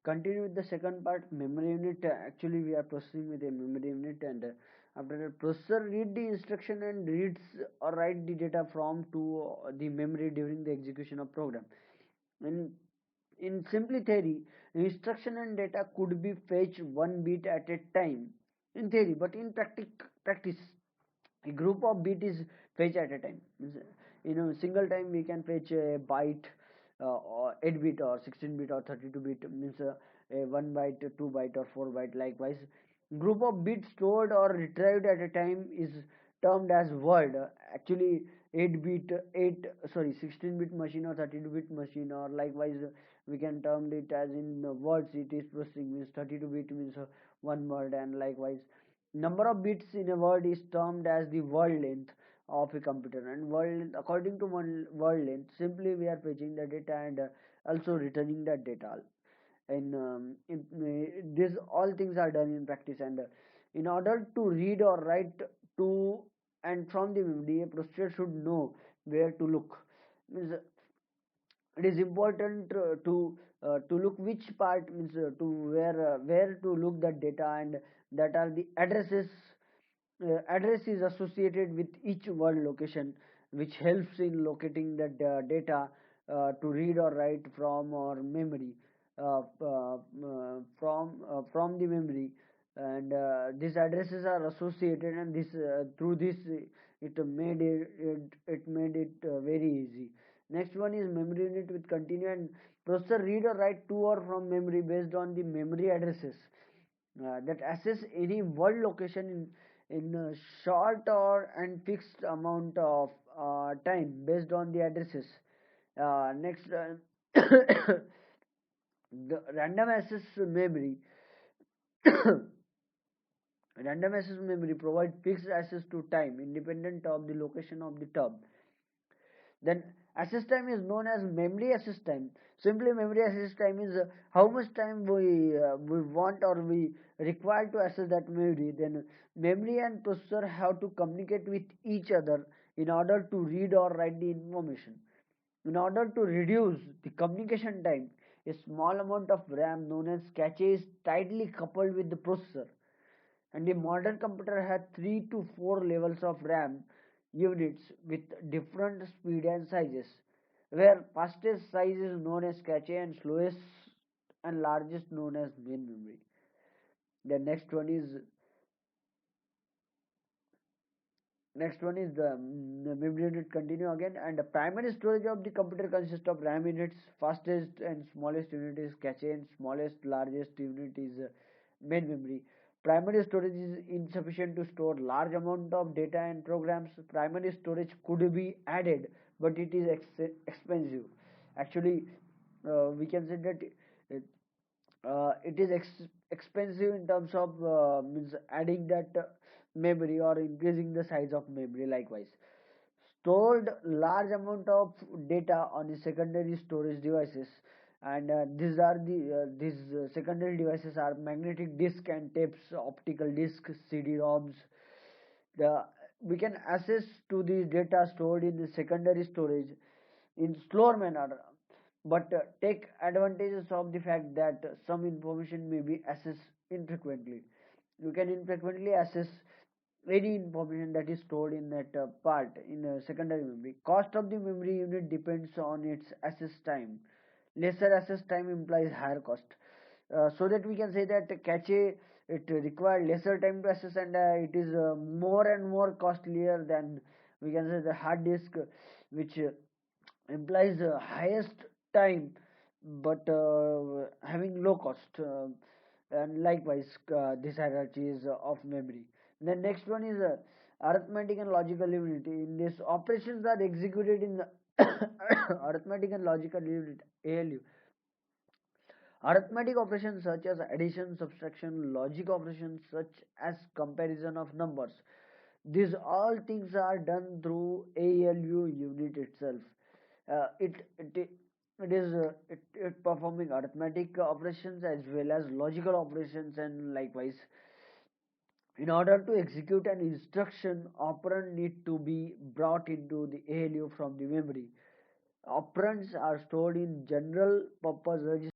continue with the second part, memory unit. Actually, we are proceeding with a memory unit, and after the processor read the instruction and reads or write the data from to the memory during the execution of program. In simply theory, instruction and data could be fetched one bit at a time in theory, but in practice, a group of bit is fetched at a time. Single time we can fetch a byte, or 8 bit or 16 bit or 32 bit, means a 1 byte, 2 byte or 4 byte. Likewise, group of bits stored or retrieved at a time is termed as word. Actually, 8 bit 8 sorry 16 bit machine or 32 bit machine, or likewise we can term it as in words it is processing, means 32 bit means one word. And likewise, number of bits in a word is termed as the word length of a computer. And word length, according to one word length, simply we are fetching the data and also returning that data. And this all things are done in practice. And in order to read or write to and from the memory, a processor should know where to look. Means it is important to look which part, means to where to look that data, and that are the addresses. Address is associated with each word location, which helps in locating that data to read or write from our memory, from the memory. And these addresses are associated, and this through this it made it very easy. Next one is memory unit with continue and processor read or write to or from memory based on the memory addresses that access any word location in a short or and fixed amount of time based on the addresses. Next, the random access memory. Random access memory provides fixed access to time independent of the location of the term. Then access time is known as memory access time. Simply, memory access time is how much time we want or we require to access that memory. Then memory and processor have to communicate with each other in order to read or write the information. In order to reduce the communication time, a small amount of RAM known as cache is tightly coupled with the processor. And a modern computer has 3 to 4 levels of RAM units with different speed and sizes, where fastest size is known as cache and slowest and largest known as main memory. The next one is the memory unit. Continue again. And the primary storage of the computer consists of RAM units. Fastest and smallest unit is cache, and smallest largest unit is main memory. Primary storage is insufficient to store large amount of data and programs. Primary storage could be added, but it is expensive. Actually, we can say that it is expensive in terms of means adding that memory or increasing the size of memory. Likewise, stored large amount of data on the secondary storage devices, and these secondary devices are magnetic disk and tapes, optical disk, CD-ROMs. The We can access to the data stored in the secondary storage in slower manner, but take advantages of the fact that some information may be accessed infrequently. You can infrequently access any information that is stored in that part in secondary memory. Cost of the memory unit depends on its access time. Lesser access time implies higher cost. So that we can say that cache, it requires lesser time to access, and it is more and more costlier than, we can say, the hard disk, which implies highest time but having low cost. And likewise, this hierarchy is of memory. The next one is arithmetic and logical unit. In this, operations are executed in the arithmetic and logical unit, ALU. Arithmetic operations such as addition, subtraction, logic operations such as comparison of numbers, these all things are done through ALU unit itself. It performing arithmetic operations as well as logical operations. And likewise, in order to execute an instruction, operand need to be brought into the ALU from the memory. Operands are stored in general purpose registers